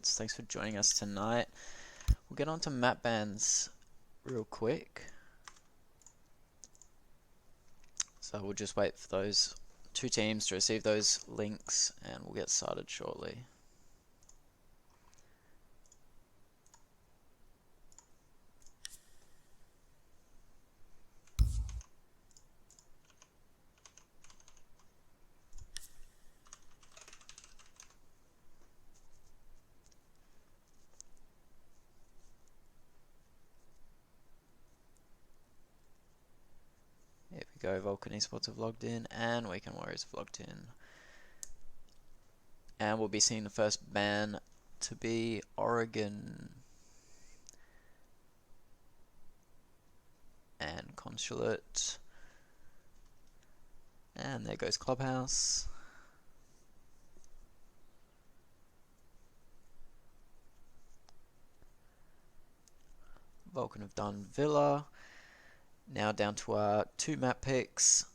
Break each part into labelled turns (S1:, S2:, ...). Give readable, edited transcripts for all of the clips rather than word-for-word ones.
S1: Esports. Thanks for joining us tonight. We'll get on to map bans real quick. So we'll just wait for those two teams to receive those links and we'll get started shortly. Here we go, Vulcan Esports have logged in and Weekend Warriors have logged in. And we'll be seeing the first ban to be Oregon. And Consulate. And there goes Clubhouse. Vulcan have done Villa. Now down to our 2 map picks.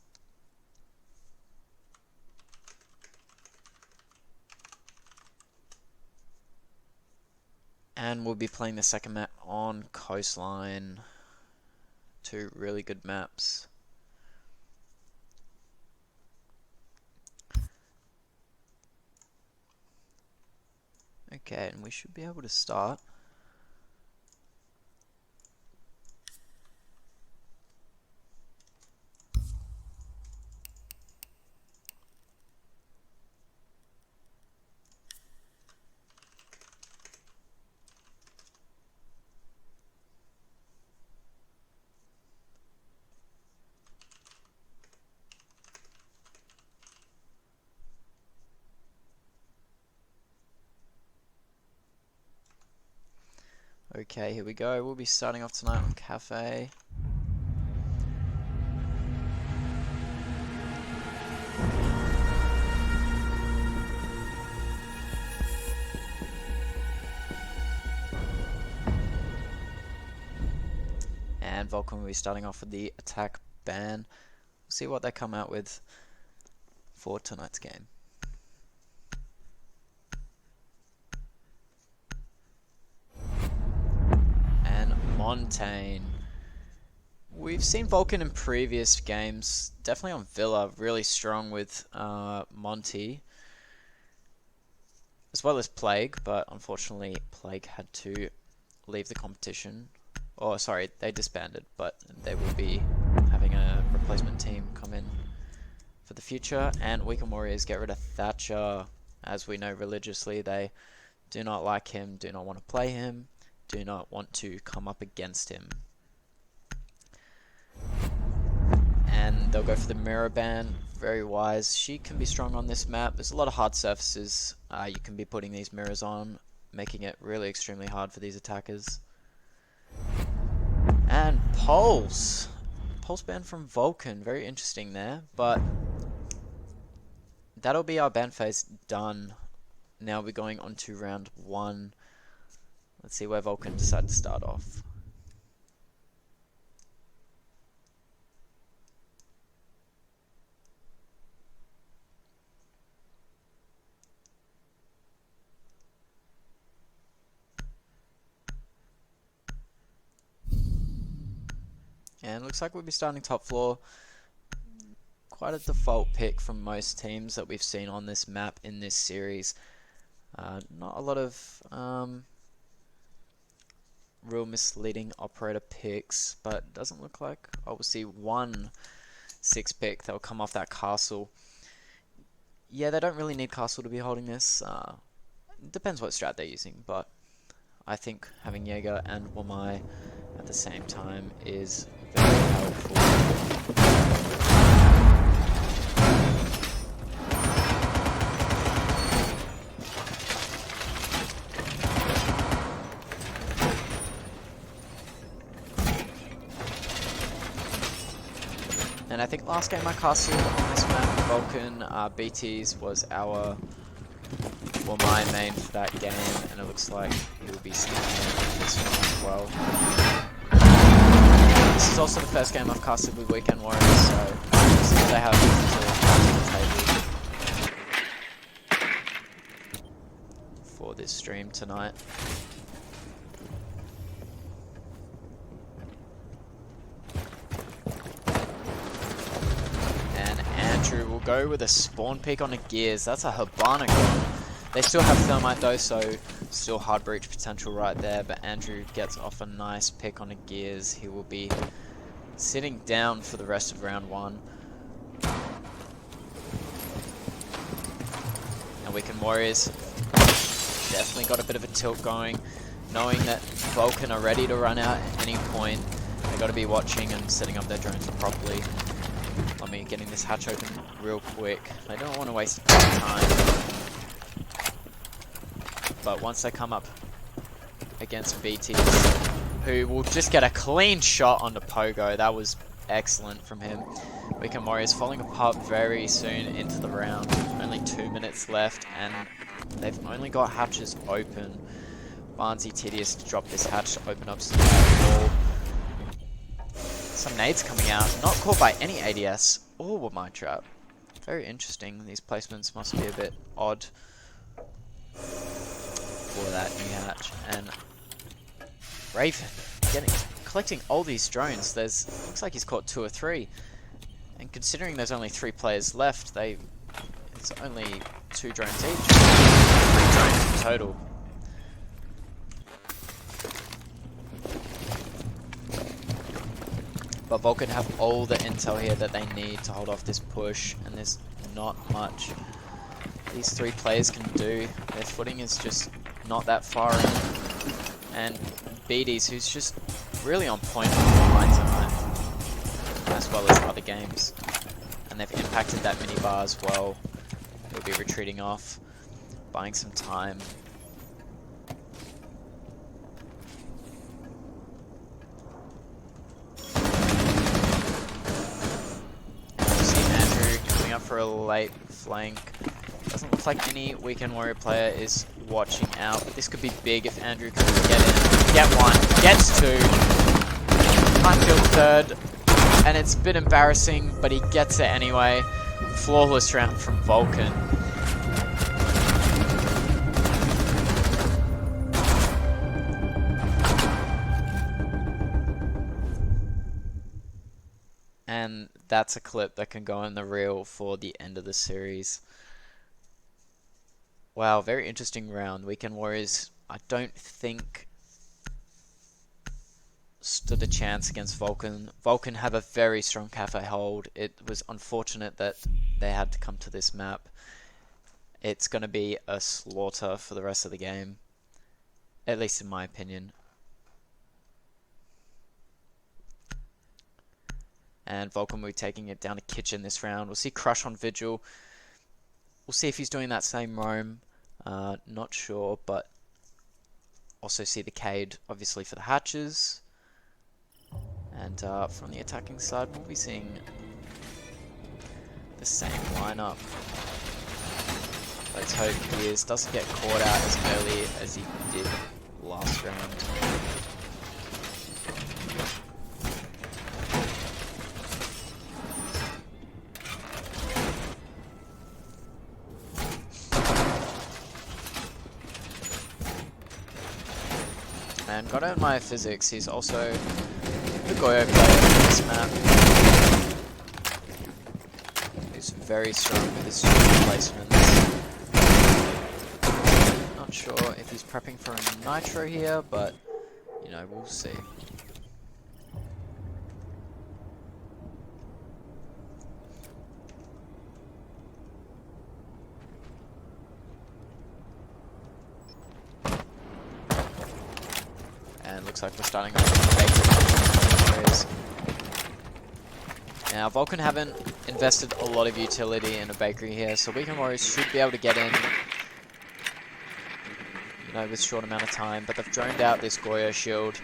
S1: And we'll be playing the second map on Coastline. 2 really good maps. Okay, and we should be able to start. Okay, here we go. We'll be starting off tonight on Cafe. And Vulcan will be starting off with the attack ban. We'll see what they come out with for tonight's game. Montaigne. We've seen Vulcan in previous games, definitely on Villa, really strong with Monty, as well as Plague, but unfortunately Plague had to leave the competition. Oh, sorry, they disbanded, but they will be having a replacement team come in for the future. And Weekend Warriors get rid of Thatcher. As we know religiously, they do not like him, do not want to play him, do not want to come up against him. And they'll go for the mirror ban. Very wise. She can be strong on this map. There's a lot of hard surfaces you can be putting these mirrors on, making it really extremely hard for these attackers. And Pulse. Pulse ban from Vulcan. Very interesting there. But that'll be our ban phase done. Now we're going on to round 1. Let's see where Vulcan decide to start off. And looks like we'll be starting top floor. Quite a default pick from most teams that we've seen on this map in this series. Not a lot of real misleading operator picks, but doesn't look like we'll see 1 6 pick that'll come off that castle. Yeah, they don't really need castle to be holding this. Depends what strat they're using, but I think having Jaeger and Wamai at the same time is very helpful. And I think last game I casted on this map, Vulcan BTs was my main for that game, and it looks like he will be sticking in this one as well. This is also the first game I've casted with Weekend Warriors, so see what they have to add to the table for for this stream tonight. And Andrew will go with a spawn pick on a Gears. That's a Habana gun. They still have Thermite though, so still hard breach potential right there, but Andrew gets off a nice pick on a Gears. He will be sitting down for the rest of round 1. And Weekend Warriors definitely got a bit of a tilt going, knowing that Vulcan are ready to run out at any point. They got to be watching and setting up their drones properly. Let me getting this hatch open real quick. They don't want to waste time. But once they come up against BTs, who will just get a clean shot on the Pogo, that was excellent from him. Weekend Warriors falling apart very soon into the round. Only 2 minutes left, and they've only got hatches open. Barnsey Tedious to drop this hatch to open up some wall. Some nades coming out, not caught by any ADS or my trap. Very interesting. These placements must be a bit odd for that new hatch. And Raven collecting all these drones. Looks like he's caught 2 or 3. And considering there's only 3 players left, it's only 2 drones each. 3 drones in total. But Vulcan have all the intel here that they need to hold off this push, and there's not much these 3 players can do. Their footing is just not that far in. And BD's, who's just really on point from line to line, as well as other games. And they've impacted that minibar as well. He'll be retreating off, buying some time. For a late flank. Doesn't look like any Weekend Warrior player is watching out, but this could be big if Andrew can get in. Get 1, gets 2, can't kill the 3rd, and it's a bit embarrassing, but he gets it anyway. Flawless round from Vulcan. And that's a clip that can go in the reel for the end of the series. Wow, very interesting round. Weekend Warriors, I don't think stood a chance against Vulcan. Vulcan have a very strong cafe hold. It was unfortunate that they had to come to this map. It's going to be a slaughter for the rest of the game, at least in my opinion. And Vulcan will be taking it down to Kitchen this round. We'll see Crush on Vigil. We'll see if he's doing that same roam. Not sure, but also see the Cade, obviously, for the hatches. And from the attacking side, we'll be seeing the same lineup. Let's hope Gears doesn't get caught out as early as he did last round. And got out my physics, he's also the Goyo player for this map. He's very strong with his placements. Not sure if he's prepping for a nitro here, but you know, we'll see. Looks like we're starting off with bakery. Now, Vulcan haven't invested a lot of utility in a bakery here, so Weekend Warriors should be able to get in, you know, with a short amount of time, but they've droned out this Goyo shield.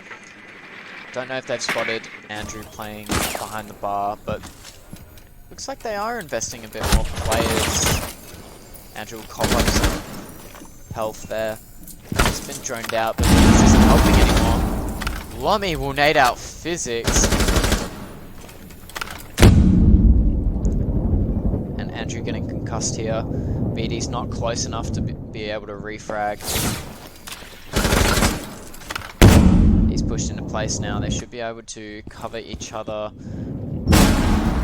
S1: Don't know if they've spotted Andrew playing behind the bar, but looks like they are investing a bit more players. Andrew will cough up some health there. He's been droned out, but this isn't helping anymore. Lummy will nade out physics. And Andrew getting concussed here. BD's not close enough to be able to refrag. pushed into place now. They should be able to cover each other.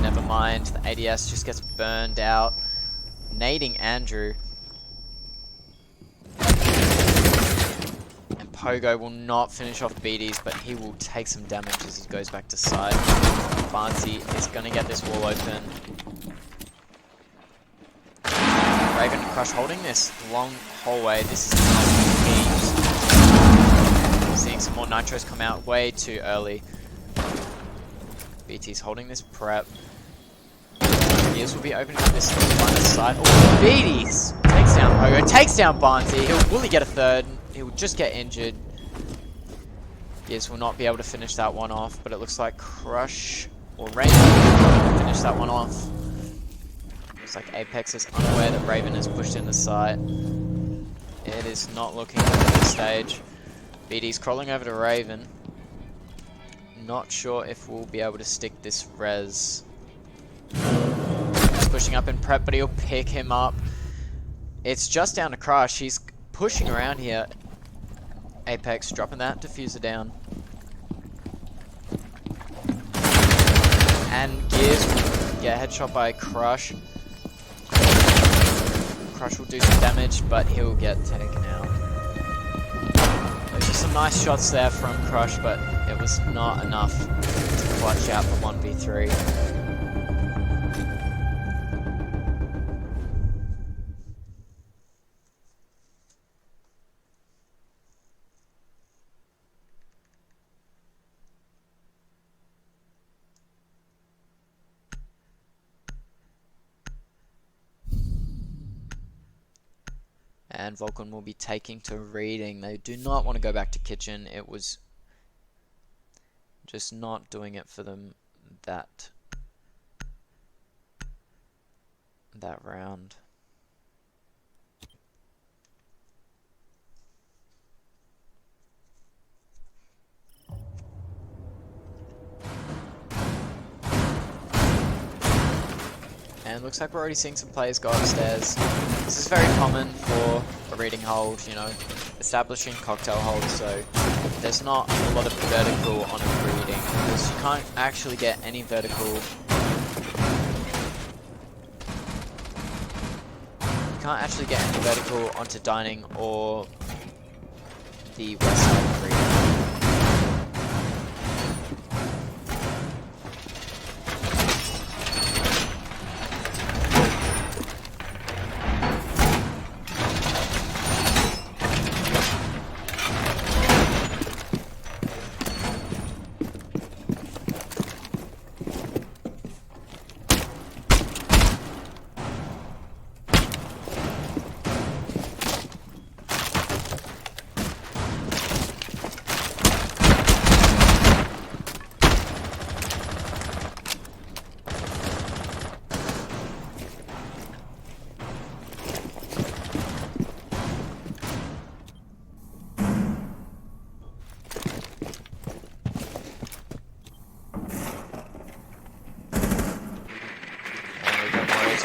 S1: Never mind, the ADS just gets burned out. Nading Andrew. And Pogo will not finish off BDs, but he will take some damage as he goes back to side. Barnsey is going to get this wall open. Raven and Crush holding this long hallway. This is key. Seeing some more nitros come out way too early. BT's holding this prep. Gears will be opening up this minus side. Oh, BT's takes down Pogo, takes down Barnsey. Will he get a third? He will just get injured. Gears will not be able to finish that one off, but it looks like Crush or Raven will finish that one off. Looks like Apex is unaware that Raven has pushed in the site. It is not looking good at this stage. BD's crawling over to Raven. Not sure if we'll be able to stick this res. He's pushing up in prep, but he'll pick him up. It's just down to Crush. He's pushing around here. Apex dropping that diffuser down. And Gears will get headshot by Crush. Crush will do some damage, but he'll get taken out. Those are some nice shots there from Crush, but it was not enough to clutch out the 1v3. And Vulcan will be taking to reading. They do not want to go back to kitchen. It was just not doing it for them that round. And looks like we're already seeing some players go upstairs. This is very common for a reading hold, you know, establishing cocktail holds, so there's not a lot of vertical on a reading, because you can't actually get any vertical. You can't actually get any vertical onto dining or the west side of reading.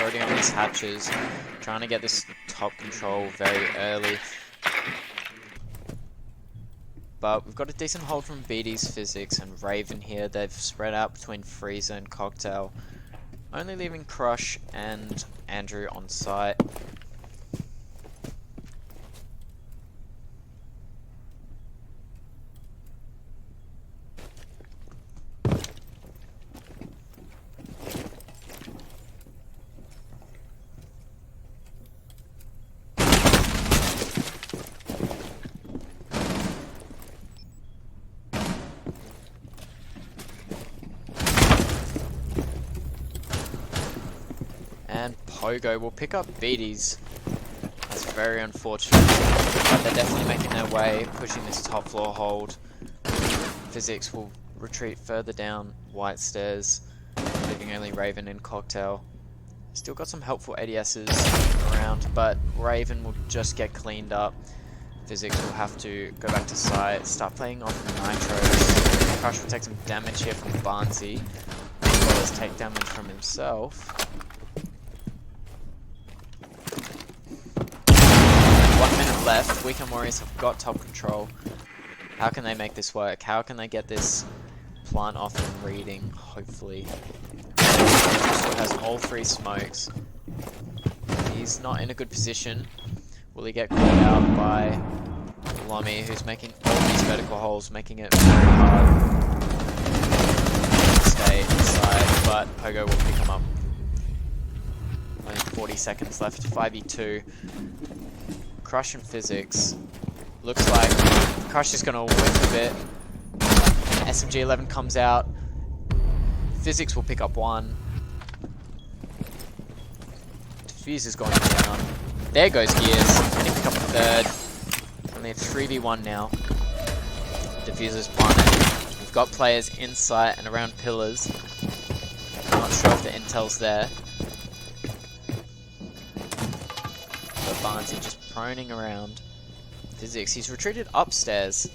S1: Already on these hatches, trying to get this top control very early. But we've got a decent hold from BD's Physics and Raven here. They've spread out between Freezer and Cocktail, only leaving Crush and Andrew on site. And Pogo will pick up BD's. That's very unfortunate, but they're definitely making their way, pushing this top floor hold. Physics will retreat further down White Stairs, leaving only Raven and Cocktail. Still got some helpful ADSs around, but Raven will just get cleaned up. Physics will have to go back to site, start playing off nitros. Crush will take some damage here from Barnsey, as well as take damage from himself. 1 minute left. Weekend Warriors have got top control. How can they make this work? How can they get this plant off and reading, hopefully? Esport has all 3 smokes. He's not in a good position. Will he get caught out by Lomi, who's making all these vertical holes, making it very hard to stay inside, but Pogo will pick him up. Only 40 seconds left, 5v2. Crush and Physics. Looks like Crush is going to whiff a bit. SMG-11 comes out. Physics will pick up 1. Diffuse is going down. There goes Gears. And he pick up a 3rd. Only a 3v1 now. Diffuser's planted. We've got players in sight and around pillars. I'm not sure if the intel's there. But Barnesy just proning around. Physics, he's retreated upstairs.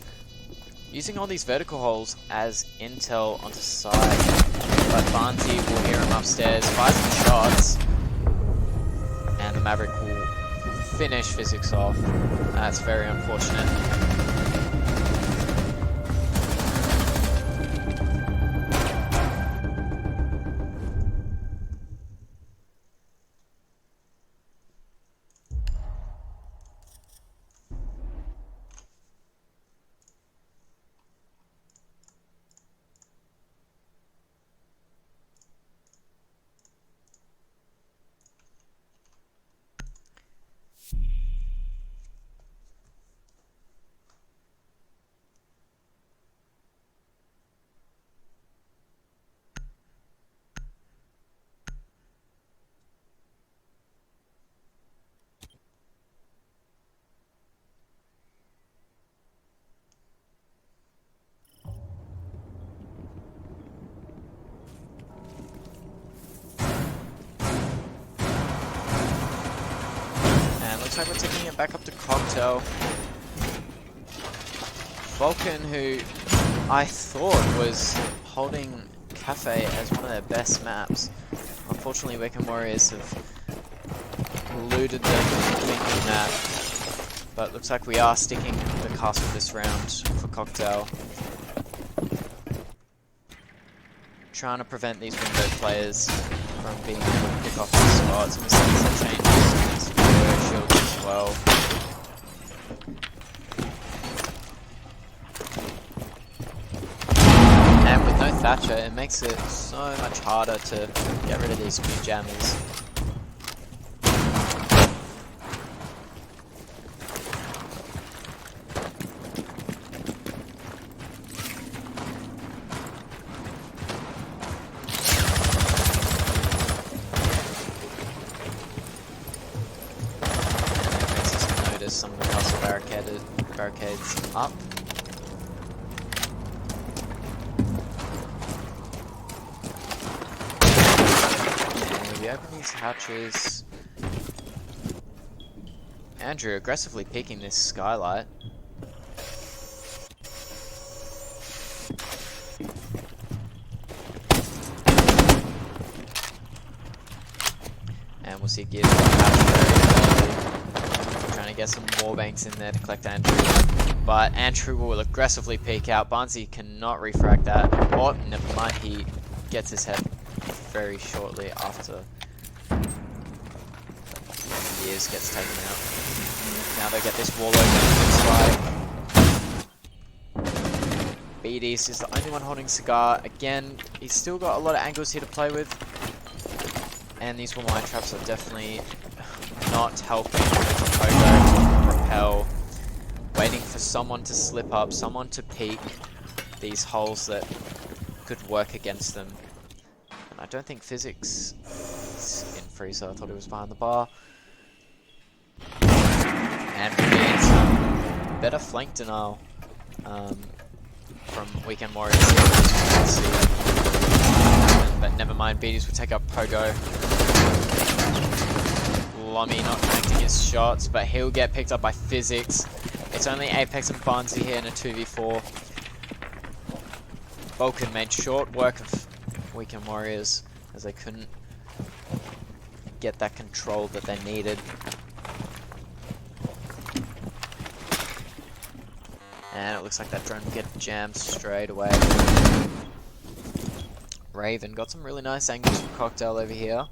S1: Using all these vertical holes as intel onto side. But Barnesy will hear him upstairs, fire some shots. And the Maverick will finish Physics off. That's very unfortunate. Looks like we're taking it back up to Cocktail. Vulcan, who I thought was holding Cafe as one of their best maps. Unfortunately, Vulcan Warriors have eluded them in winning that. But looks like we are sticking the castle this round for Cocktail. Trying to prevent these window players from being able to pick off these spots. And we're seeing some changes to the shield as well. And with no Thatcher, it makes it so much harder to get rid of these speed jammers. Some of the castle barricades up. And we open these hatches. Andrew aggressively peeking this skylight. And we'll see Gears on the hatch very early. Trying to get some warbanks in there to collect Andrew. But Andrew will aggressively peek out. Barnesy cannot refrag that. Oh, never mind. He gets his head very shortly after Gears gets taken out. Now they get this wall open this side. BD's is the only one holding Cigar. Again, he's still got a lot of angles here to play with. And these wall mine traps are definitely not helping Pogo repel. Waiting for someone to slip up, someone to peek these holes that could work against them. And I don't think Physics is in freezer. I thought he was behind the bar. And we need some better flank denial from Weekend Warriors. But never mind, BDs will take up Pogo. Lomi not connecting his shots, but he'll get picked up by Physics. It's only Apex and Barnesy here in a 2v4. Vulcan made short work of Weekend Warriors as they couldn't get that control that they needed. And it looks like that drone will get jammed straight away. Raven got some really nice angles from Cocktail over here.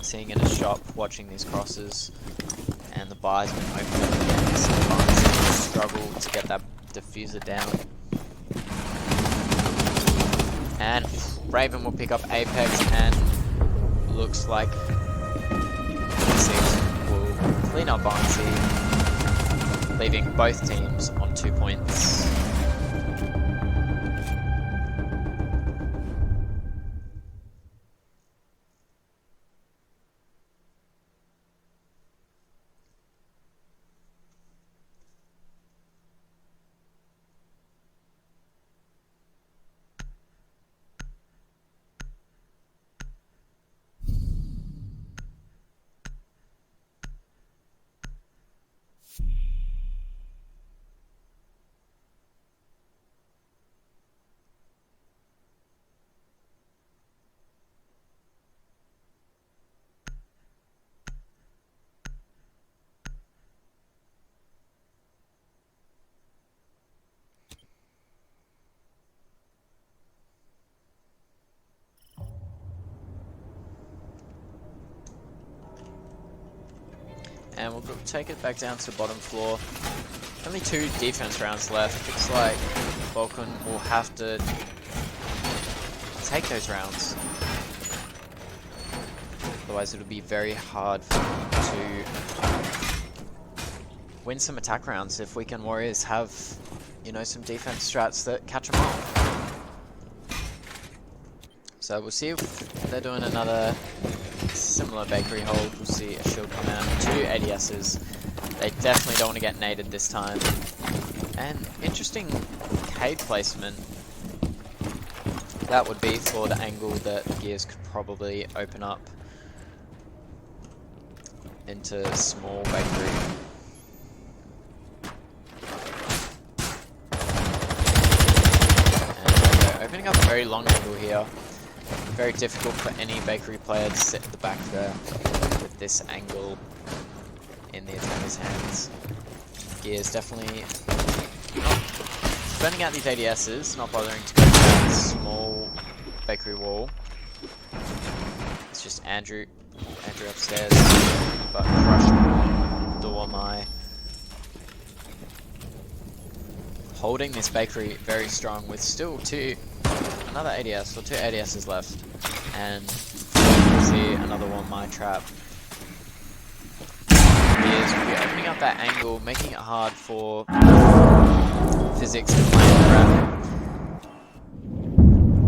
S1: Seeing in a shop, watching these crosses. And the buy's been opened up again. Sometimes struggle to get that diffuser down. And Raven will pick up Apex, and looks like Six will clean up Barnsley, leaving both teams on 2 points. And we'll take it back down to the bottom floor. Only 2 defense rounds left. Looks like Vulcan will have to take those rounds. Otherwise it'll be very hard to win some attack rounds if Weekend Warriors have, you know, some defense strats that catch them off. So we'll see if they're doing another similar bakery hold. We'll see a shield come out. 2 ADSs. They definitely don't want to get naded this time. And interesting cage placement. That would be for the angle that Gears could probably open up into small bakery. And we're opening up a very long angle here. Very difficult for any bakery player to sit at the back there with this angle in the attacker's hands. Gears definitely not burning out these ADSs, not bothering to go to that small bakery wall. It's just Andrew upstairs, but crushed Dormai. Holding this bakery very strong with still another ADS, or 2 ADSs left, and you see another one, my trap. Gears will be opening up that angle, making it hard for Physics to plan the trap.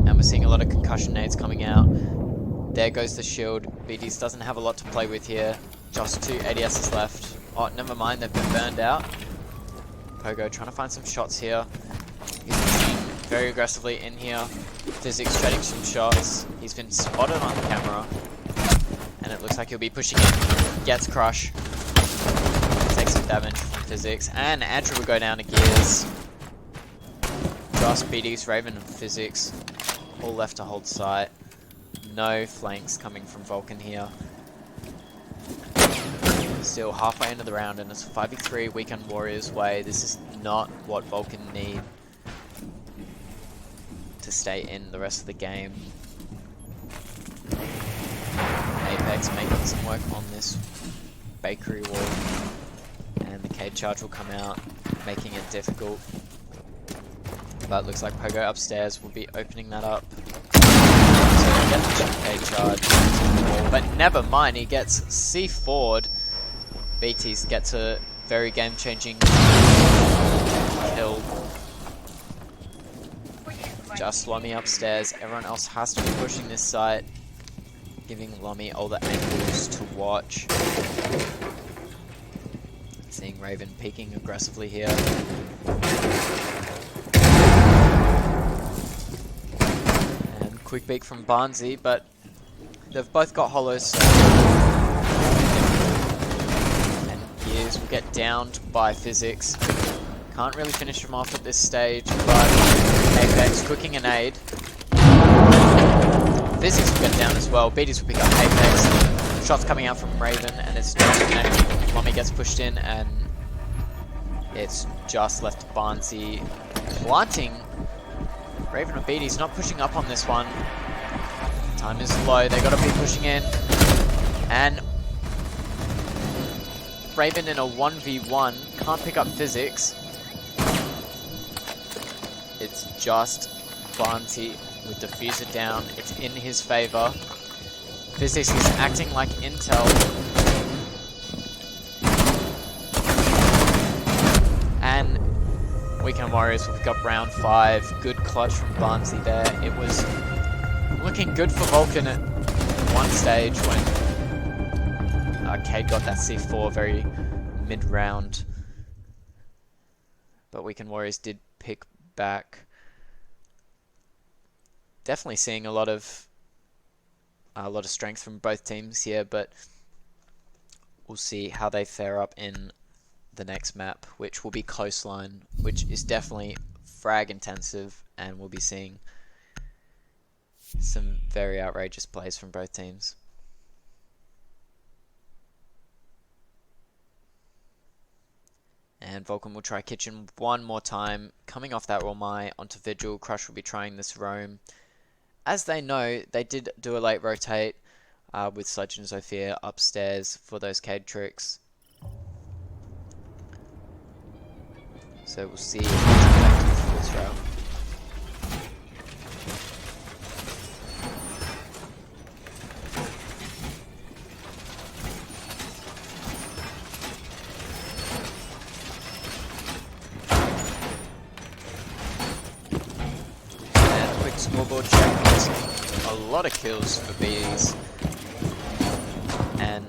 S1: And we're seeing a lot of concussion nades coming out. There goes the shield. BDs doesn't have a lot to play with here. Just 2 ADSs left. Oh, never mind, they've been burned out. Pogo trying to find some shots here. He's pushing very aggressively in here. Physics trading some shots. He's been spotted on camera. And it looks like he'll be pushing in. Gets Crush. Takes some damage from Physics. And Andrew will go down to Gears. Just BDs, Raven and Physics. All left to hold site. No flanks coming from Vulcan here. Still halfway into the round, and it's 5v3 Weekend Warriors way. This is not what Vulcan need to stay in the rest of the game. Apex making some work on this bakery wall, and the cage charge will come out, making it difficult. But it looks like Pogo upstairs will be opening that up. So he gets the cage charge, but never mind, he gets C4'd. BT's gets a very game-changing kill. Just Lomi upstairs. Everyone else has to be pushing this site, giving Lomi all the angles to watch. Seeing Raven peeking aggressively here. And quick peek from Barnsley, but they've both got hollows. Will get downed by Physics. Can't really finish him off at this stage, but Apex cooking an aid. Physics will get down as well. BDs will pick up Apex. Shots coming out from Raven, and it's not connected. Mommy gets pushed in, and It's just left Barnsey planting. Raven or Beatty's not pushing up on this one. Time is low, they gotta be pushing in. And Raven in a 1v1, can't pick up Physics. It's just Barnsey with Diffuser down, it's in his favor. Physics is acting like intel. And Weekend Warriors will pick up round 5. Good clutch from Barnsey there. It was looking good for Vulcan at one stage when Cade got that C4 very mid-round. But Weekend Warriors did pick back. Definitely seeing a lot of strength from both teams here, but we'll see how they fare up in the next map, which will be Coastline, which is definitely frag intensive, and we'll be seeing some very outrageous plays from both teams. And Vulcan will try Kitchen one more time. Coming off that Romai onto Vigil, Crush will be trying this roam. As they know, they did do a late rotate with Sledge and Zofia upstairs for those Cade tricks. So we'll see if it's effective for this round. And quick scoreboard check. A lot of kills for Bees. And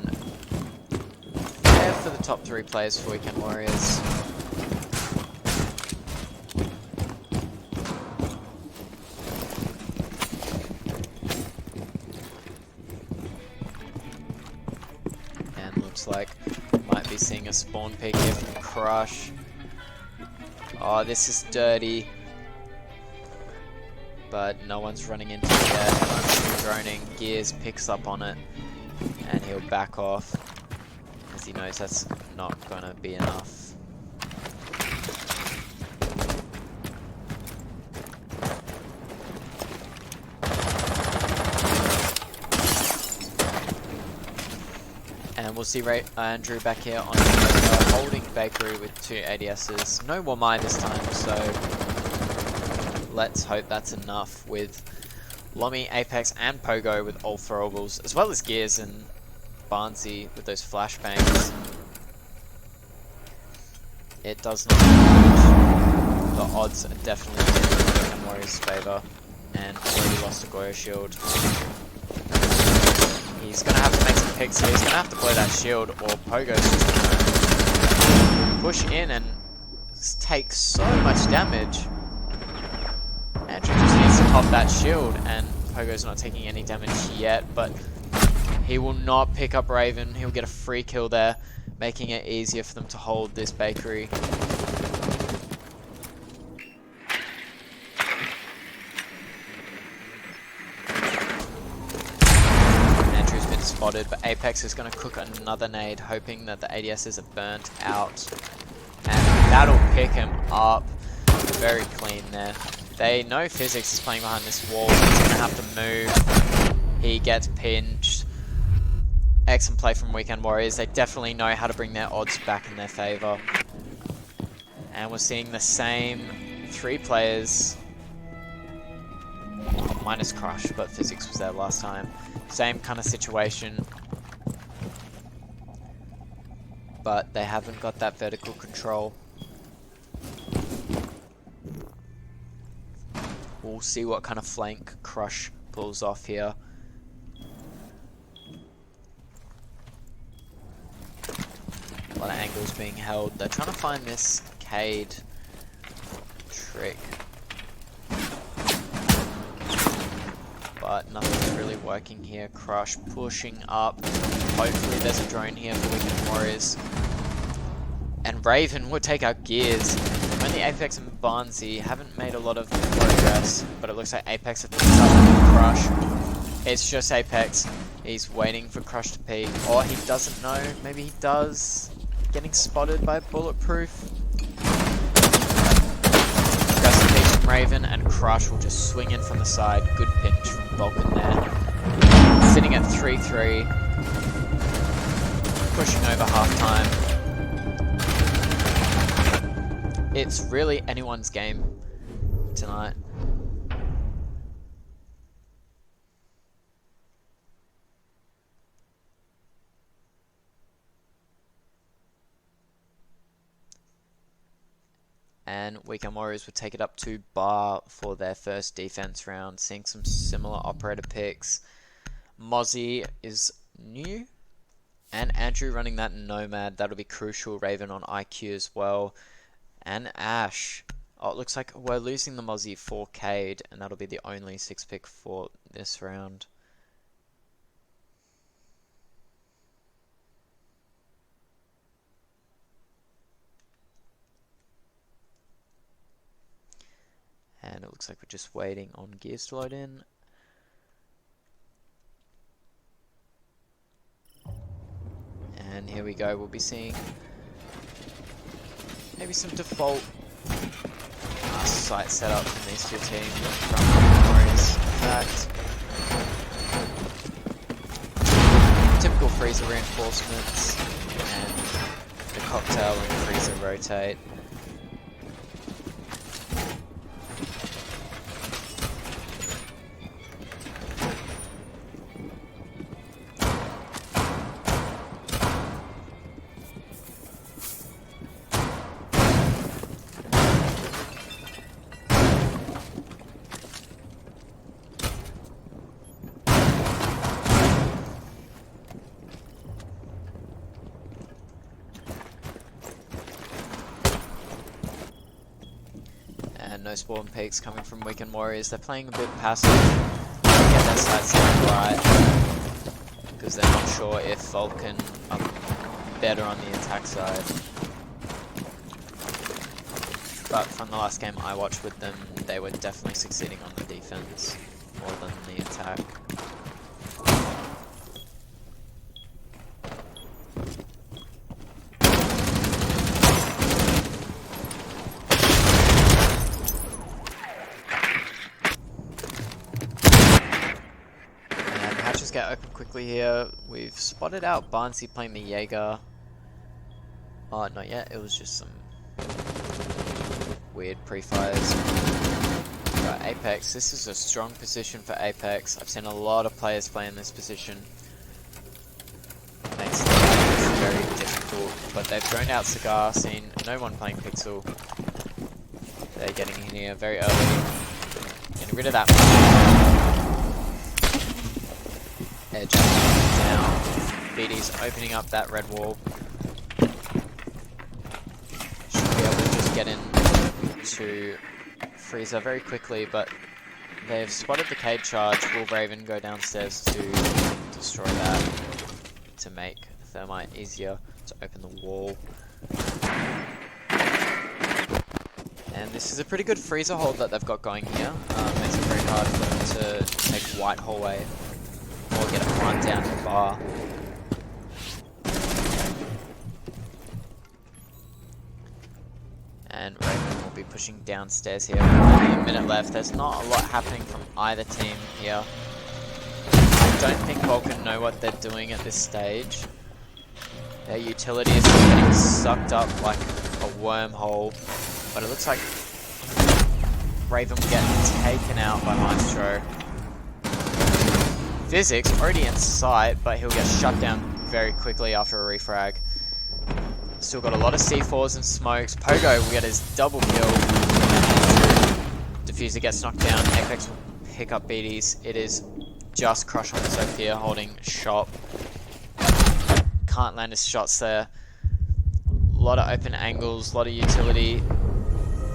S1: yeah, for the top 3 players for Weekend Warriors. Like might be seeing a spawn pick here from Crush. Oh, this is dirty. But no one's running into it yet. Everyone's droning. Gears picks up on it. And he'll back off. As he knows that's not going to be enough. And we'll see Andrew back here on holding Bakery with 2 ADSs. No Wamai this time, so let's hope that's enough with Lomi, Apex, and Pogo with all throwables, as well as Gears and Barnsey with those flashbangs. It does not change. The odds are definitely in Warriors' favour, and already lost a Goyo shield. He's going to have to make some picks here. He's going to have to blow that shield, or Pogo's just going to push in and take so much damage. Andrew just needs to pop that shield, and Pogo's not taking any damage yet, but he will not pick up Raven. He'll get a free kill there, making it easier for them to hold this Bakery. Spotted, but Apex is going to cook another nade, hoping that the ADSs are burnt out, and that'll pick him up. Very clean there. They know Physics is playing behind this wall, so he's going to have to move. He gets pinched. Excellent play from Weekend Warriors. They definitely know how to bring their odds back in their favor. And we're seeing the same 3 players, minus Crush, but Physics was there last time. Same kind of situation, but they haven't got that vertical control. We'll see what kind of flank Crush pulls off here. A lot of angles being held. They're trying to find this Cade trick, but nothing's really working here. Crush pushing up. Hopefully there's a drone here for Weekend Warriors. And Raven will take out Gears. Only Apex and Barnsey haven't made a lot of progress, but it looks like Apex have picked up Crush. It's just Apex. He's waiting for Crush to peek, or he doesn't know. Maybe he does. Getting spotted by Bulletproof. Raven, and Crush will just swing in from the side. Good pinch from Vulcan there. Sitting at 3-3. Pushing over halftime. It's really anyone's game tonight. And Weekend Warriors would take it up to Bar for their first defense round. Seeing some similar operator picks. Mozzie is new. And Andrew running that Nomad. That'll be crucial. Raven on IQ as well. And Ash. Oh, it looks like we're losing the Mozzie for Cade. And that'll be the only 6 pick for this round. And it looks like we're just waiting on gears to load in. And here we go, we'll be seeing maybe some default site setup from these two teams from Warriors. In fact, typical freezer reinforcements and the cocktail and freezer rotate. And no spawn peaks coming from Weekend Warriors. They're playing a bit passive to get their side set right, because they're not sure if Vulcan are better on the attack side. But from the last game I watched with them, they were definitely succeeding on the defense more than the attack. Get open quickly here. We've spotted out Barnsey playing the Jaeger. Oh, not yet. It was just some weird pre-fires. But Apex, this is a strong position for Apex. I've seen a lot of players play in this position. Makes the game very difficult. But they've thrown out Cigar, seen no one playing Pixel. They're getting in here very early. Getting rid of that. Edge down. BD's opening up that red wall. Should be able to just get in to Freezer very quickly, but they've spotted the Cade charge. Will Raven go downstairs to destroy that to make Thermite easier to open the wall. And this is a pretty good Freezer hold that they've got going here. Makes it very hard for them to take White hallway or get a front down to Bar. And Raven will be pushing downstairs here. Only a minute left. There's not a lot happening from either team here. I don't think Vulcan know what they're doing at this stage. Their utility is getting sucked up like a wormhole. But it looks like Raven will get taken out by Maestro. Physics already in sight, but he'll get shut down very quickly after a refrag. Still got a lot of C4s and smokes. Pogo will get his double kill. Diffuser gets knocked down. Apex will pick up BDs. It is just Crush on Sophia holding shop. Can't land his shots there. A lot of open angles, a lot of utility.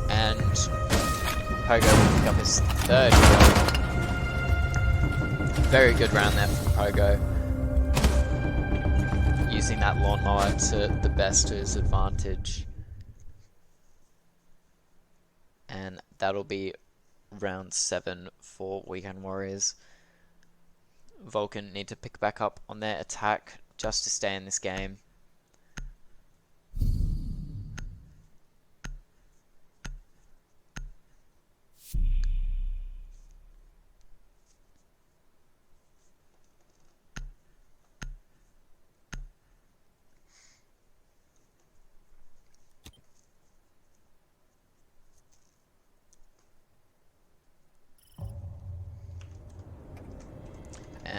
S1: And Pogo will pick up his third kill. Very good round there from Pogo. Using that lawnmower to the best to his advantage. And that'll be round 7 for Weekend Warriors. Vulcan need to pick back up on their attack just to stay in this game.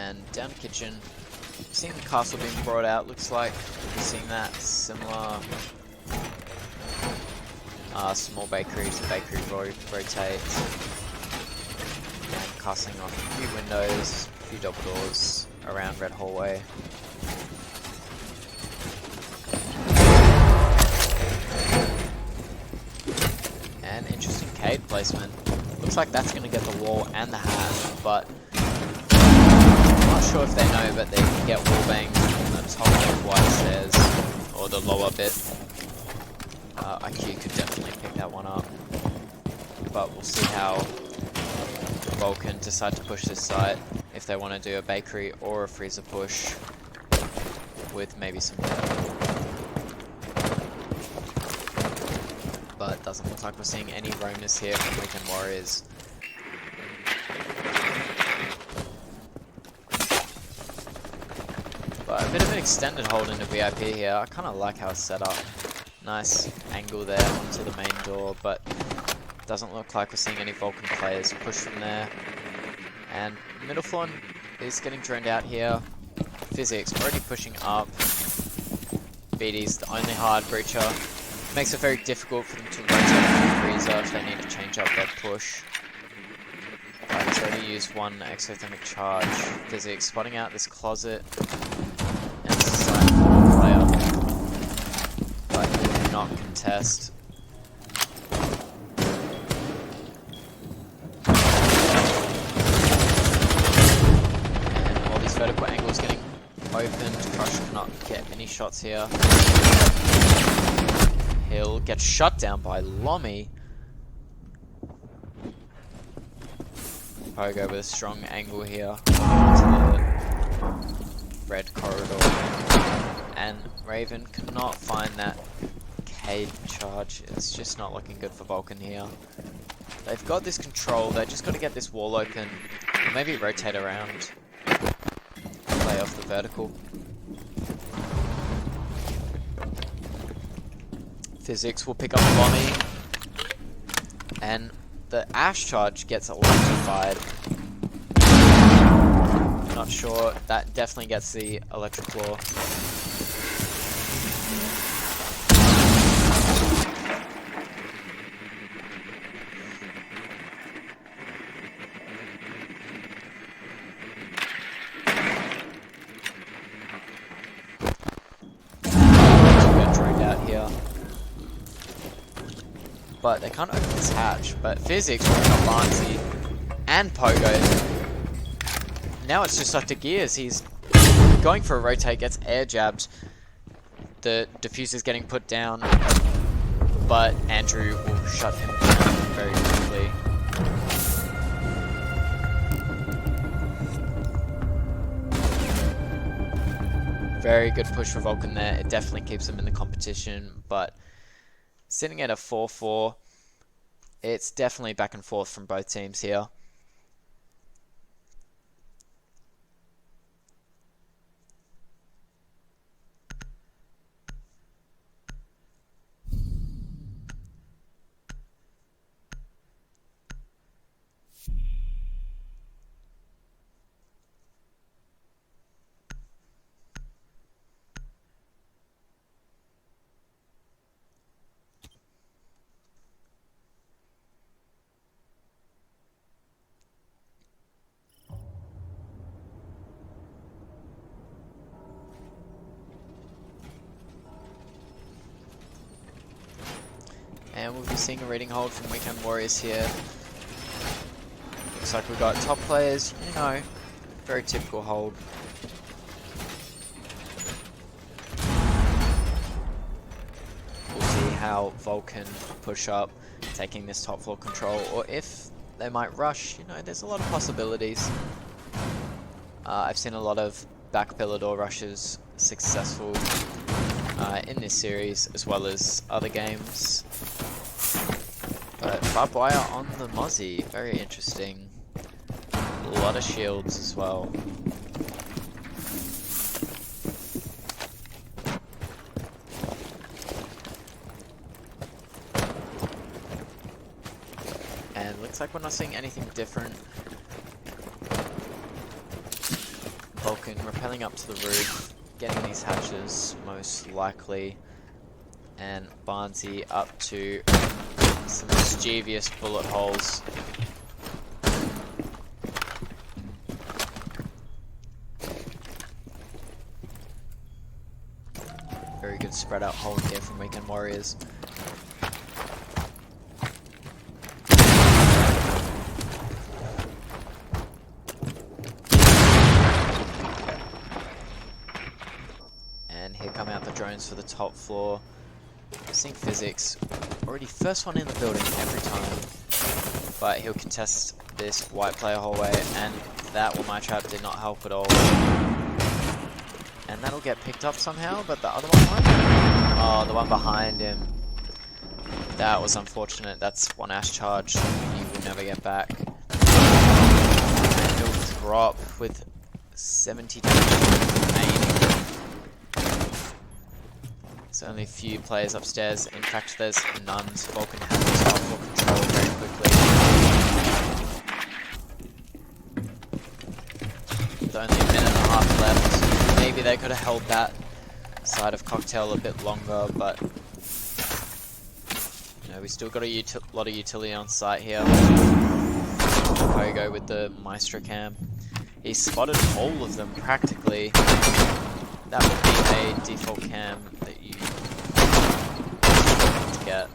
S1: And down kitchen. Seeing the castle being brought out, looks like we're seeing that similar small bakery to bakery rotate. And casting off a few windows, a few double doors around red hallway. And interesting cave placement. Looks like that's going to get the wall and the hatch, but I'm not sure if they know, but they can get wall bangs on the top of wide stairs, or the lower bit. IQ could definitely pick that one up, but we'll see how Vulcan decide to push this site, if they want to do a bakery or a freezer push with maybe some vertical. But it doesn't look like we're seeing any roamers here from Weekend Warriors. But a bit of an extended hold into VIP here. I kind of like how it's set up. Nice angle there onto the main door, but doesn't look like we're seeing any Vulcan players push from there. And middle floor is getting droned out here. Physics already pushing up. BD's the only hard breacher. Makes it very difficult for them to rotate the freezer if they need to change up their push. He's already used one exothermic charge. Physics spotting out this closet. And this is a player. But he cannot contest. And all these vertical angles getting opened. Crush cannot get any shots here. He'll get shut down by Lomi. Pogo with a strong angle here to the red corridor. And Raven cannot find that Cade charge. It's just not looking good for Vulcan here. They've got this control, they just got to get this wall open. Or maybe rotate around. Play off the vertical. Physics will pick up Lomi. And the Ash charge gets electrified. Not sure. That definitely gets the electric claw. Get droned out here. But they can't open this hatch. But Physics picking up Lancy and Pogo. Now it's just up to Gears. He's going for a rotate, gets air jabbed. The diffuser's getting put down, but Andrew will shut him down very quickly. Very good push for Vulcan there. It definitely keeps him in the competition, but sitting at a 4-4, it's definitely back and forth from both teams here. And we'll be seeing a rating hold from Weekend Warriors here. Looks like we've got top players, you know, very typical hold. We'll see how Vulcan push up, taking this top floor control, or if they might rush, you know, there's a lot of possibilities. I've seen a lot of back pillar door rushes successful in this series, as well as other games. But barbed wire on the Mozzie, very interesting. A lot of shields as well. And looks like we're not seeing anything different. Vulcan rappelling up to the roof, getting these hatches most likely, and Barnsey up to some mischievous bullet holes. Very good spread out hold here from Weekend Warriors. And here come out the drones for the top floor. Seeing Physics, already first one in the building every time, but he'll contest this white player hallway, and that one my trap did not help at all. And that'll get picked up somehow, but the other one won't. Oh, the one behind him. That was unfortunate. That's one Ash charge you will never get back. And he'll drop with 70 damage remaining. There's only a few players upstairs. In fact, there's none. So Vulcan has this off for control very quickly. With only a minute and a half left. Maybe they could have held that side of Cocktail a bit longer, but you know, we still got a lot of utility on site here. Pogo with the Maestro cam. He spotted all of them practically. That would be a default cam that you need to get.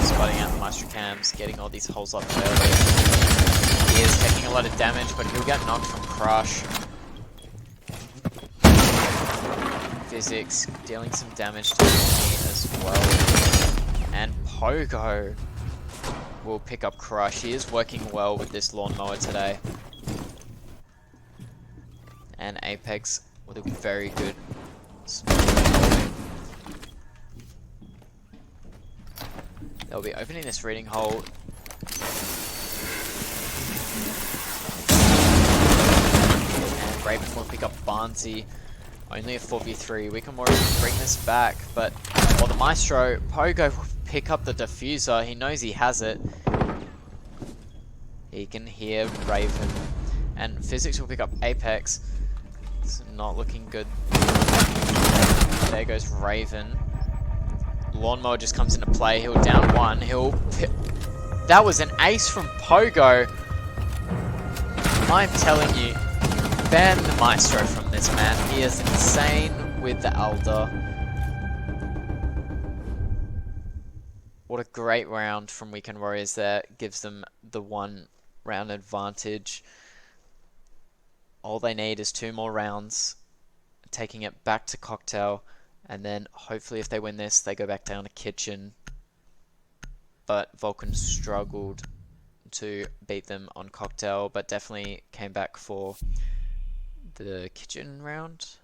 S1: Spotting out the Maestro cams, getting all these holes up early. He is taking a lot of damage, but he'll get knocked from Crush. Physics dealing some damage to me as well. And Pogo will pick up Crush. He is working well with this lawnmower today. And Apex with a very good they'll be opening this reading hole. And Raven will pick up Barnsey. Only a 4v3. We can more bring this back, but while the Maestro, Pogo will pick up the diffuser. He knows he has it. He can hear Raven. And Physics will pick up Apex. It's not looking good. There goes Raven. Lawnmower just comes into play. He'll down one. That was an ace from Pogo. I'm telling you, ban the Maestro from this man. He is insane with the Elder. What a great round from Weekend Warriors there. Gives them the 1 round advantage. All they need is 2 more rounds, taking it back to Cocktail, and then hopefully if they win this, they go back down to Kitchen. But Vulcan struggled to beat them on Cocktail, but definitely came back for the Kitchen round.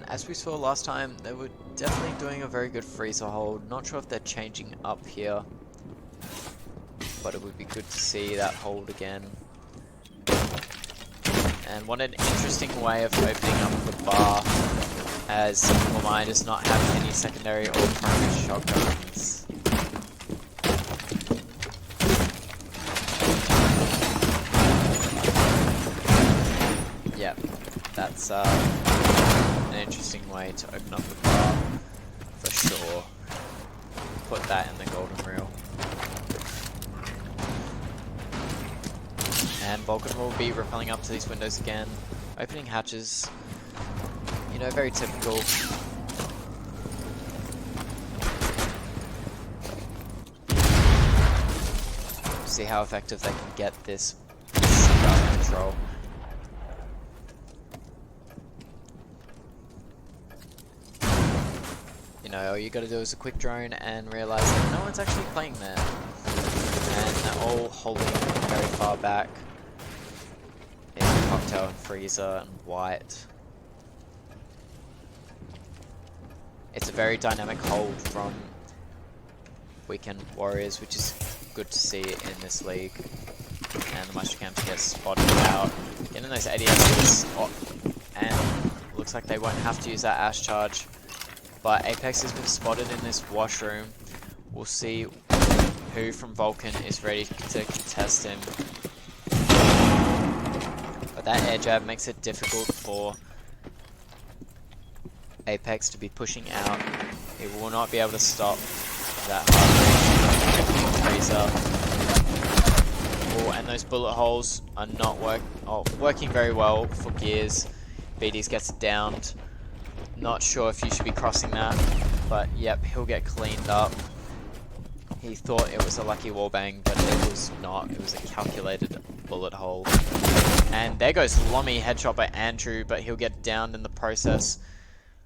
S1: As we saw last time, they were definitely doing a very good freezer hold. Not sure if they're changing up here, but it would be good to see that hold again. And what an interesting way of opening up the bar, as Lamai does not have any secondary or primary shotguns. Yep, that's an interesting way to open up the bar, for sure. Put that in the golden reel. And Vulcan will be rappelling up to these windows again, opening hatches. You know, very typical. See how effective they can get this shootout control. know, all you gotta do is a quick drone and realize that no one's actually playing there. And they're all holding very far back. In Cocktail and Freezer and White. It's a very dynamic hold from Weekend Warriors, which is good to see in this league. And the Maestro Camps get spotted out. Getting those ADSs. Oh, and looks like they won't have to use that Ash Charge. But Apex has been spotted in this washroom. We'll see who from Vulcan is ready to contest him. But that air jab makes it difficult for Apex to be pushing out. He will not be able to stop that hard Freezer. Oh, and those bullet holes are not working very well for Gears. BDs gets downed. Not sure if you should be crossing that, but yep, he'll get cleaned up. He thought it was a lucky wallbang, but it was not. It was a calculated bullet hole. And there goes Lommy, headshot by Andrew, but he'll get downed in the process.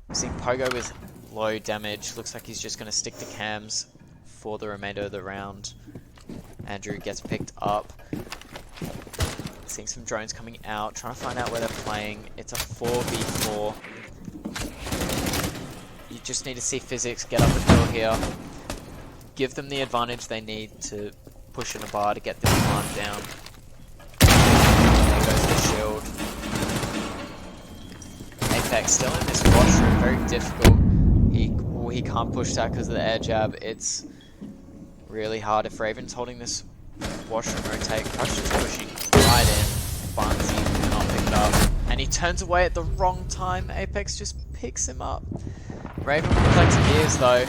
S1: We're seeing Pogo with low damage. Looks like he's just going to stick to cams for the remainder of the round. Andrew gets picked up. Seeing some drones coming out, trying to find out where they're playing. It's a 4v4. You just need to see Physics get up a hill here. Give them the advantage they need to push in a bar to get this plant down. There goes the shield. Apex still in this washroom, very difficult. He can't push that because of the air jab. It's really hard if Raven's holding this washroom rotate. Crush is pushing right in. Barnsey cannot pick it up. And he turns away at the wrong time. Apex just picks him up. Raven reflects Gears though.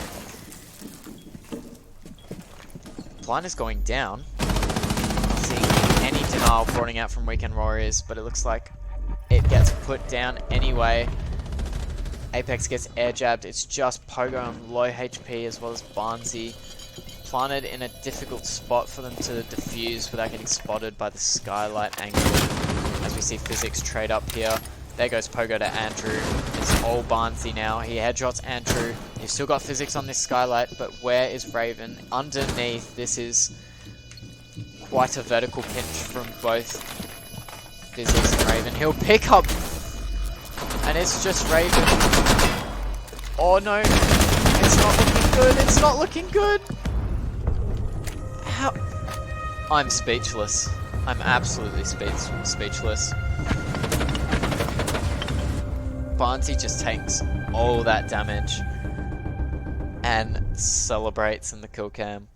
S1: Blind is going down. Not seeing any denial broadening out from Weekend Warriors, but it looks like it gets put down anyway. Apex gets air jabbed. It's just Pogo on low HP as well as Barnsey. Planted in a difficult spot for them to defuse without getting spotted by the skylight angle. As we see Physics trade up here. There goes Pogo to Andrew. It's all Barnsey now. He headshots Andrew. He's still got Physics on this skylight, but where is Raven? Underneath, this is quite a vertical pinch from both Physics and Raven. He'll pick up, and it's just Raven. Oh no, it's not looking good. It's not looking good. How? I'm speechless. I'm absolutely speechless. Barnsey just takes all that damage and celebrates in the kill cam.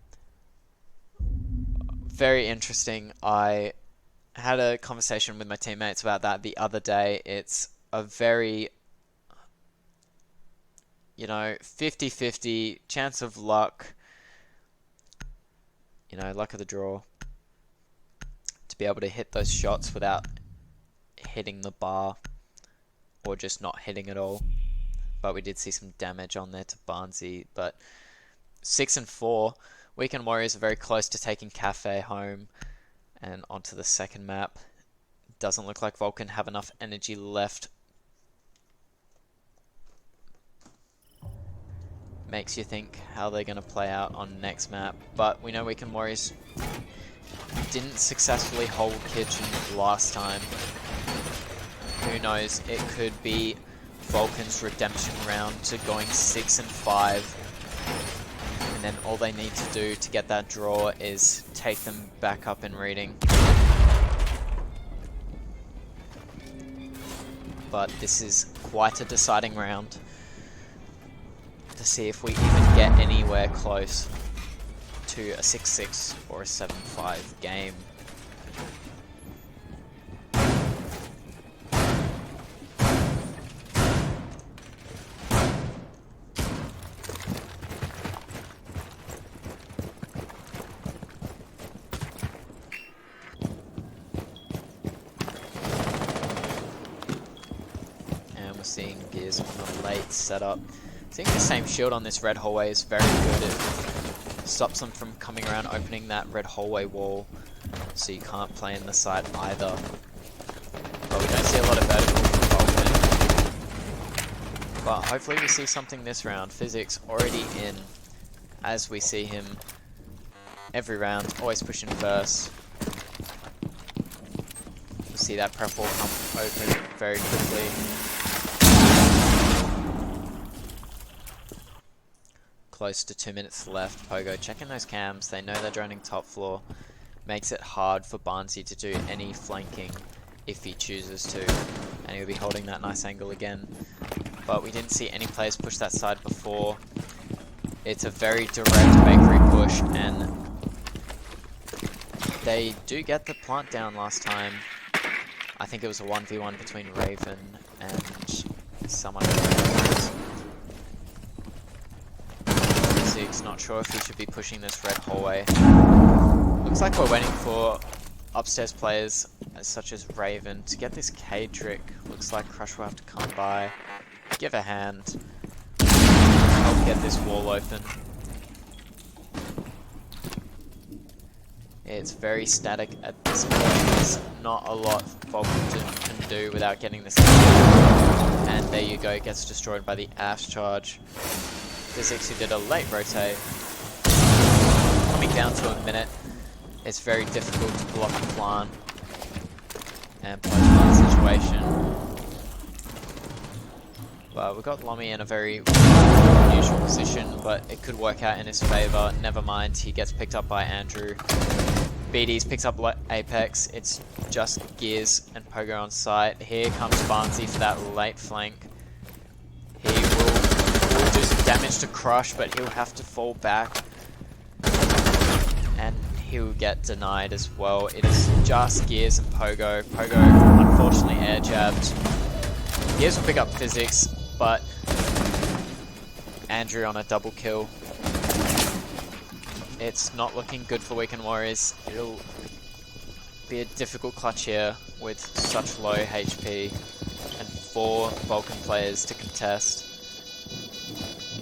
S1: Very interesting. I had a conversation with my teammates about that the other day. It's a very, 50-50 chance of luck. Luck of the draw. To be able to hit those shots without hitting the bar. Or just not hitting at all. But we did see some damage on there to Barnsey. But 6 and 4. Weekend Warriors are very close to taking Cafe home. And onto the second map. Doesn't look like Vulcan have enough energy left. Makes you think how they're going to play out on next map. But we know Weekend Warriors didn't successfully hold Kitchen last time. Who knows, it could be Vulcan's redemption round to going 6 and 5. And then all they need to do to get that draw is take them back up in reading. But this is quite a deciding round to see if we even get anywhere close to a 6-6 or a 7-5 game. Seeing Gears on the late setup. Seeing the same shield on this red hallway is very good. It stops them from coming around opening that red hallway wall, so you can't play in the side either. But we don't see a lot of vertical from But hopefully we see something this round. Physics already in, as we see him every round, always pushing first. We'll see that prep wall come open very quickly. Close to 2 minutes left. Pogo checking those cams. They know they're droning top floor. Makes it hard for Barnsey to do any flanking if he chooses to. And he'll be holding that nice angle again. But we didn't see any players push that side before. It's a very direct bakery push, and they do get the plant down last time. I think it was a 1v1 between Raven and someone else. Physics, not sure if he should be pushing this red hallway. Looks like we're waiting for upstairs players such as Raven to get this K trick. Looks like Crush will have to come by, give a hand, help get this wall open. It's very static at this point. There's not a lot Vulcan can do without getting this. And there you go, gets destroyed by the Ash charge. Physics, who did a late rotate, coming down to a minute. It's very difficult to block the plant and play the situation. But we've got Lomi in a very unusual position, but it could work out in his favour. Never mind, he gets picked up by Andrew. BD's picks up Apex. It's just Gears and Pogo on site. Here comes Barnsey for that late flank. He will do some damage to Crush, but he'll have to fall back. And he'll get denied as well. It is just Gears and Pogo. Pogo, unfortunately, air jabbed. Gears will pick up Physics, but Andrew on a double kill. It's not looking good for Weekend Warriors. It'll be a difficult clutch here with such low HP and 4 Vulcan players to contest.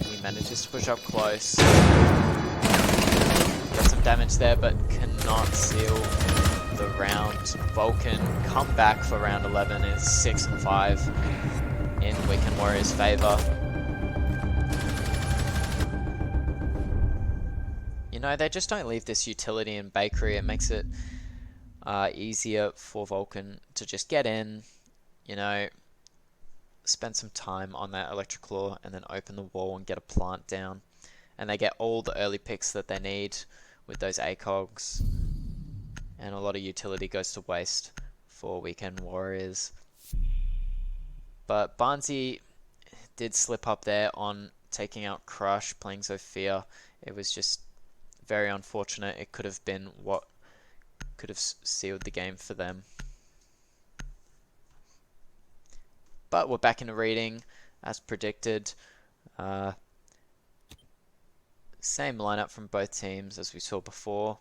S1: He manages to push up close. Got some damage there, but cannot seal the round. Vulcan come back for round 11 is 6-5 in Weekend Warriors' favour. You know, they just don't leave this utility in bakery. It makes it easier for Vulcan to just get in, you know, spend some time on that electric claw and then open the wall and get a plant down. And they get all the early picks that they need with those ACOGs. And a lot of utility goes to waste for Weekend Warriors. But Barnsey did slip up there on taking out Crush, playing Zofia. It was just very unfortunate. It could have been what could have sealed the game for them. But we're back in a reading as predicted. Same lineup from both teams as we saw before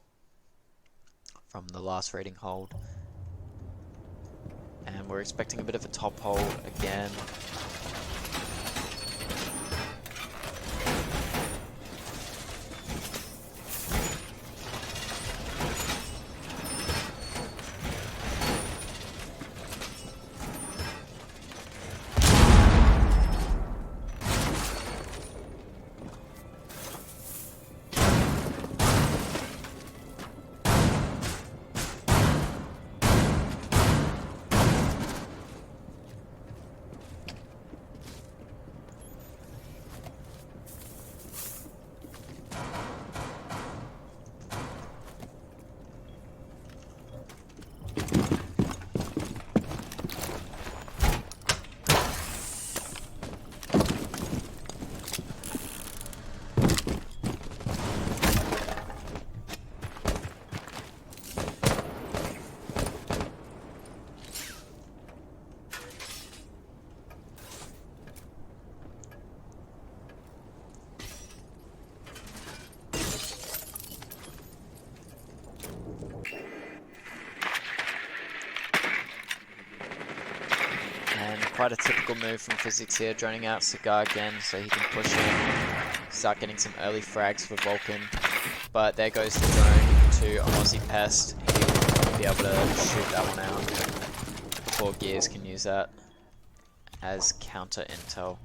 S1: from the last rating hold. And we're expecting a bit of a top hold again. Quite a typical move from Physics here, droning out Cigar again so he can push in, start getting some early frags for Vulcan. But there goes the drone to a Aussie Pest. He'll be able to shoot that one out before Gears can use that as counter intel.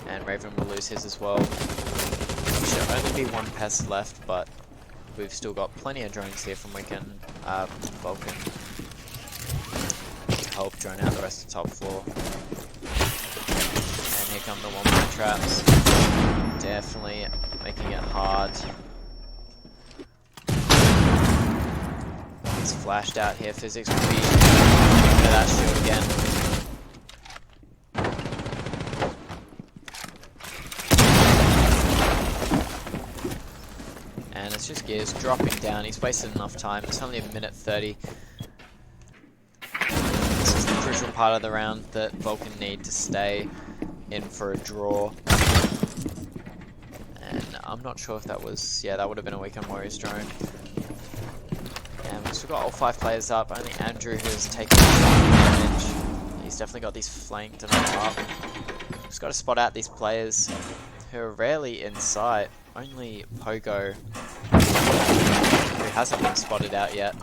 S1: And Raven will lose his as well. Should only be one pest left, but we've still got plenty of drones here from Vulcan to help drone out the rest of the top floor. And here come the one-man traps. Definitely making it hard. He's flashed out here. Physics will be into that shield again. And it's just Gears dropping down. He's wasted enough time. It's only a minute 30. This is the crucial part of the round that Vulcan need to stay in for a draw. And I'm not sure if that was... yeah, that would have been a Weekend Warriors drone. And we've still got all 5 players up. Only Andrew who's taken damage. He's definitely got these flanked and up. Just got to spot out these players who are rarely in sight. Only Pogo, who hasn't been spotted out yet.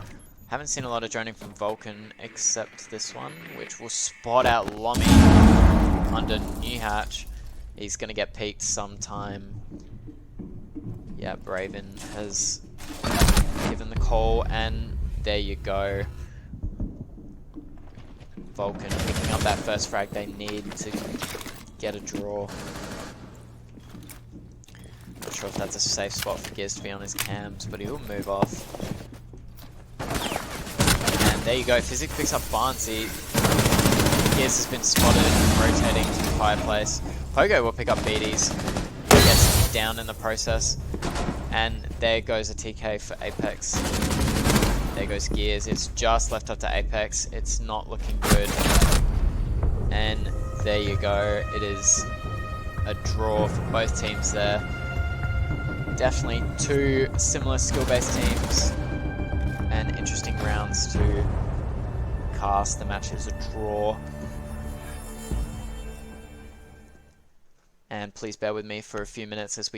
S1: Haven't seen a lot of droning from Vulcan except this one, which will spot out Lomi under New Hatch. He's going to get peeked sometime. Yep, Raven has given the call, and there you go. Vulcan picking up that first frag they need to get a draw. Not sure if that's a safe spot for Gears to be on his cams, but he will move off. And there you go, Physic picks up Barnsey. Gears has been spotted rotating to the fireplace. Pogo will pick up BDs, gets down in the process. And there goes a TK for Apex. There goes Gears, it's just left up to Apex. It's not looking good. And there you go, it is a draw for both teams there. Definitely 2 similar skill-based teams and interesting rounds to cast. The match is a draw. And please bear with me for a few minutes as we